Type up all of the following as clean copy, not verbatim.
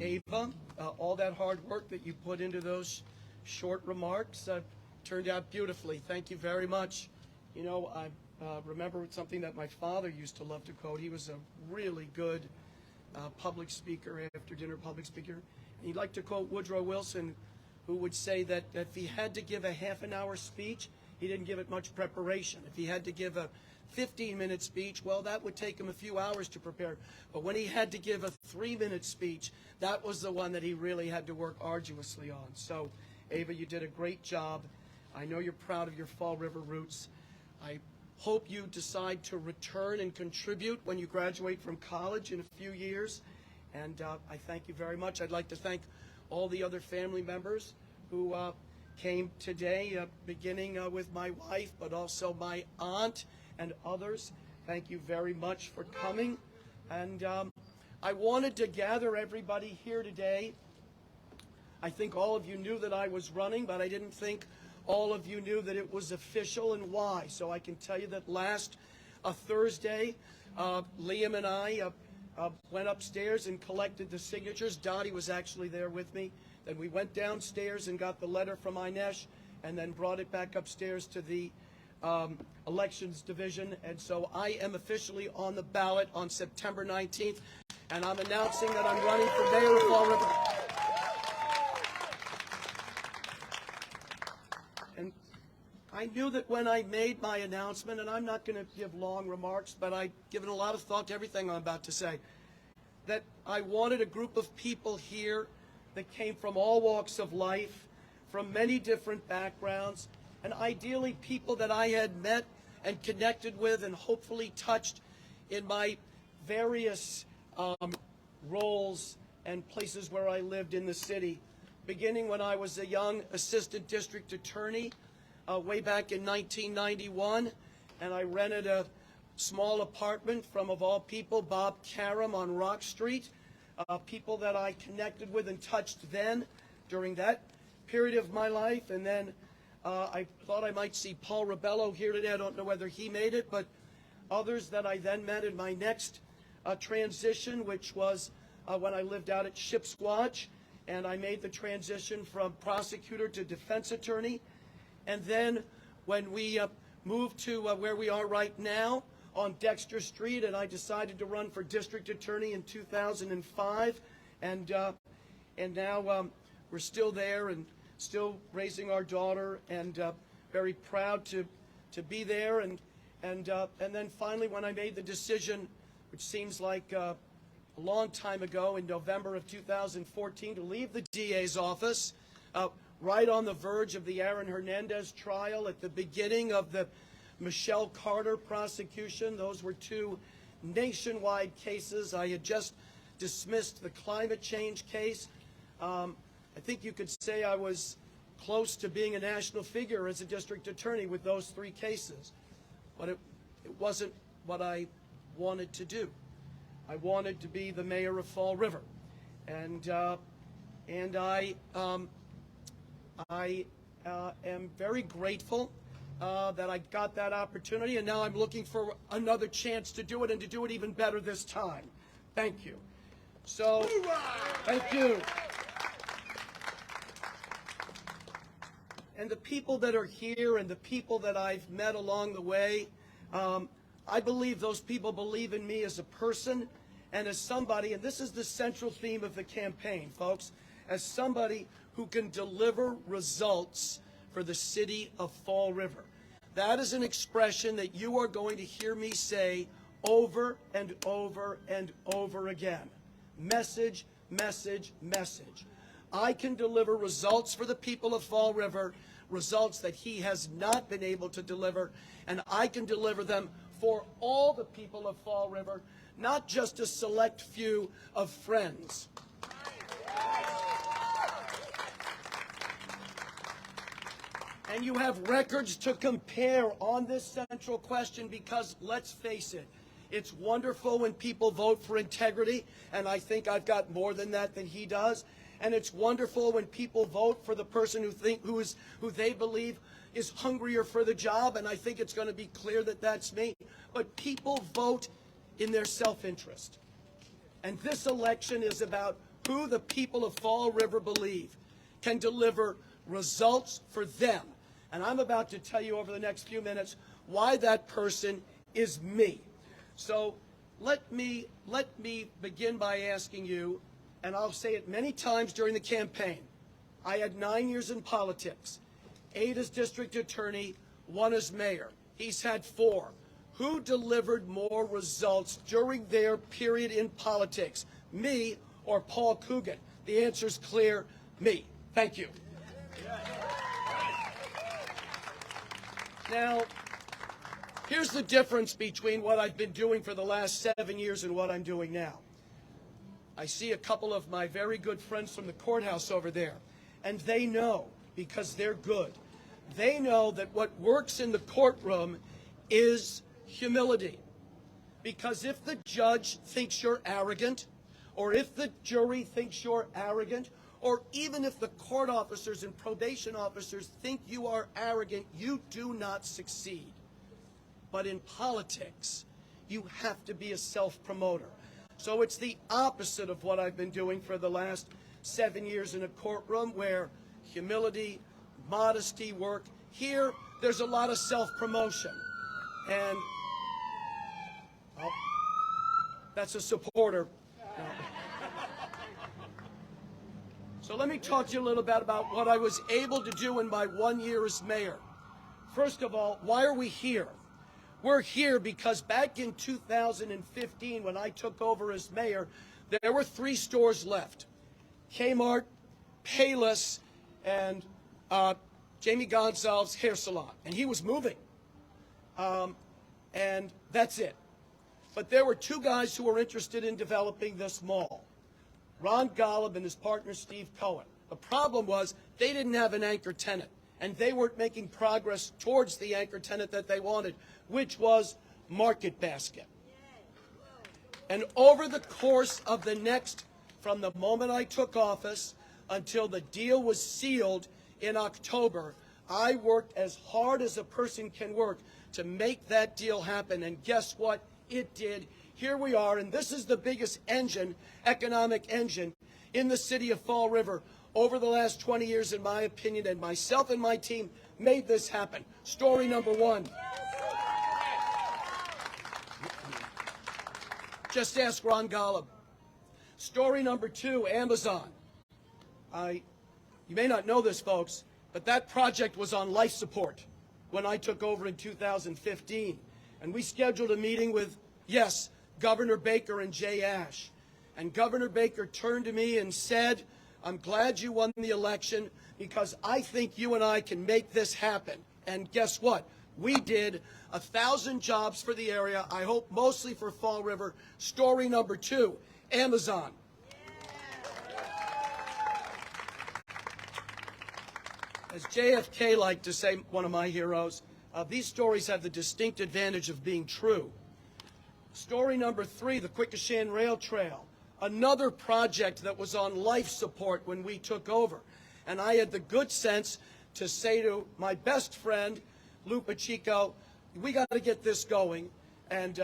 Ava, all that hard work that you put into those short remarks turned out beautifully. Thank you very much. You know, I remember something that my father used to love to quote. He was a really good public speaker, after dinner public speaker. And he'd like to quote Woodrow Wilson, who would say that if he had to give a half-an-hour speech, he didn't give it much preparation. If he had to give a 15-minute speech, well, that would take him a few hours to prepare. But when he had to give a 3-minute speech, that was the one that he really had to work arduously on. So, Ava, you did a great job. I know you're proud of your Fall River roots. I hope you decide to return and contribute when you graduate from college in a few years. And I thank you very much. I'd like to thank all the other family members who came today, beginning with my wife, but also my aunt and others. Thank you very much for coming. And I wanted to gather everybody here today. I think all of you knew that I was running, but I didn't think all of you knew that it was official and why. So I can tell you that last Thursday, Liam and I went upstairs and collected the signatures. Dottie was actually there with me. Then we went downstairs and got the letter from Inesh and then brought it back upstairs to the elections division. And so I am officially on the ballot on September 19th, and I'm announcing that I'm running for mayor of Fall River. And I knew that when I made my announcement, and I'm not going to give long remarks, but I've given a lot of thought to everything I'm about to say, that I wanted a group of people here that came from all walks of life, from many different backgrounds, and ideally people that I had met and connected with and hopefully touched in my various roles and places where I lived in the city, beginning when I was a young assistant district attorney way back in 1991, and I rented a small apartment from, of all people, Bob Karam on Rock Street, people that I connected with and touched then during that period of my life. And then I thought I might see Paul Rebello here today. I don't know whether he made it, but others that I then met in my next transition, which was when I lived out at Ship's Watch, and I made the transition from prosecutor to defense attorney. And then when we moved to where we are right now on Dexter Street, and I decided to run for district attorney in 2005, and now we're still there and still raising our daughter, and very proud to be there. And then finally, when I made the decision, which seems like a long time ago, in November of 2014, to leave the DA's office, right on the verge of the Aaron Hernandez trial, at the beginning of the Michelle Carter prosecution. Those were two nationwide cases. I had just dismissed the climate change case. I think you could say I was close to being a national figure as a district attorney with those three cases. But it wasn't what I wanted to do. I wanted to be the mayor of Fall River. And I am very grateful that I got that opportunity, and now I'm looking for another chance to do it, and to do it even better this time. Thank you. So, thank you. And the people that are here and the people that I've met along the way, I believe those people believe in me as a person and as somebody, and this is the central theme of the campaign, folks, as somebody who can deliver results for the city of Fall River. That is an expression that you are going to hear me say over and over and over again. Message, message, message. I can deliver results for the people of Fall River, results that he has not been able to deliver, and I can deliver them for all the people of Fall River, not just a select few of friends. And you have records to compare on this central question, because let's face it, it's wonderful when people vote for integrity, and I think I've got more than that than he does. And it's wonderful when people vote for the person who they believe is hungrier for the job, and I think it's going to be clear that that's me. But people vote in their self-interest. And this election is about who the people of Fall River believe can deliver results for them. And I'm about to tell you over the next few minutes why that person is me. So let me begin by asking you, and I'll say it many times during the campaign, I had 9 years in politics, 8 as district attorney, 1 as mayor. He's had 4. Who delivered more results during their period in politics, me or Paul Coogan? The answer's clear, me. Thank you. Now, here's the difference between what I've been doing for the last 7 years and what I'm doing now. I see a couple of my very good friends from the courthouse over there, and they know, because they're good, they know that what works in the courtroom is humility. Because if the judge thinks you're arrogant, or if the jury thinks you're arrogant, or even if the court officers and probation officers think you are arrogant, you do not succeed. But in politics, you have to be a self-promoter. So it's the opposite of what I've been doing for the last 7 years in a courtroom, where humility, modesty work. Here, there's a lot of self-promotion. And that's a supporter. No. So let me talk to you a little bit about what I was able to do in my 1 year as mayor. First of all, why are we here? We're here because back in 2015, when I took over as mayor, there were 3 stores left: Kmart, Payless, and Jamie Gonzalez's hair salon. And he was moving. And that's it. But there were 2 guys who were interested in developing this mall: Ron Golub and his partner Steve Cohen. The problem was they didn't have an anchor tenant, and they weren't making progress towards the anchor tenant that they wanted, which was Market Basket. And over the course of the next, from the moment I took office until the deal was sealed in October, I worked as hard as a person can work to make that deal happen. And guess what? It did. Here we are, and this is the biggest engine, economic engine, in the city of Fall River over the last 20 years, in my opinion, and myself and my team made this happen. Story number 1. Just ask Ron Golub. Story number 2, Amazon. You may not know this, folks, but that project was on life support when I took over in 2015. And we scheduled a meeting with, yes, Governor Baker and Jay Ash. And Governor Baker turned to me and said, "I'm glad you won the election because I think you and I can make this happen." And guess what? We did. 1,000 jobs for the area, I hope mostly for Fall River. Story number 2, Amazon. As JFK liked to say, one of my heroes, these stories have the distinct advantage of being true. Story number 3, the Quequechan Rail Trail, another project that was on life support when we took over. And I had the good sense to say to my best friend, Lou Pacheco, we got to get this going, and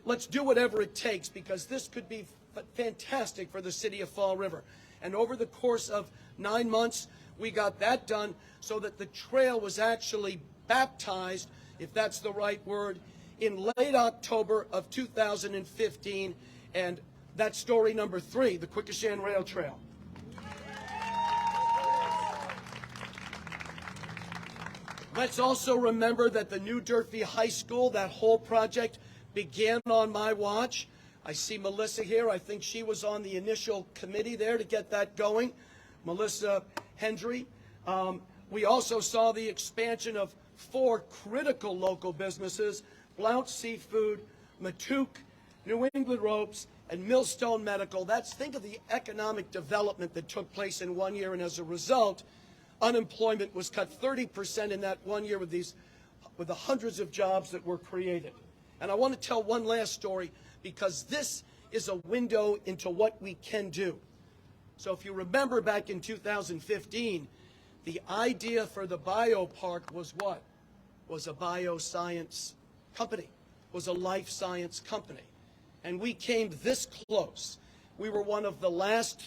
let's do whatever it takes, because this could be fantastic for the city of Fall River. And over the course of 9 months, we got that done so that the trail was actually baptized, if that's the right word, in late October of 2015, and that's story number 3, the Quequechan Rail Trail. Let's also remember that the new Durfee High School, that whole project, began on my watch. I see Melissa here. I think she was on the initial committee there to get that going. Melissa Hendry. We also saw the expansion of 4 critical local businesses: Blount Seafood, Matook, New England Ropes, and Millstone Medical. Think of the economic development that took place in 1 year, and as a result, unemployment was cut 30% in that 1 year with the hundreds of jobs that were created. And I want to tell one last story, because this is a window into what we can do. So if you remember back in 2015, the idea for the biopark was what? Was a bioscience company, was a life science company. And we came this close. We were one of the last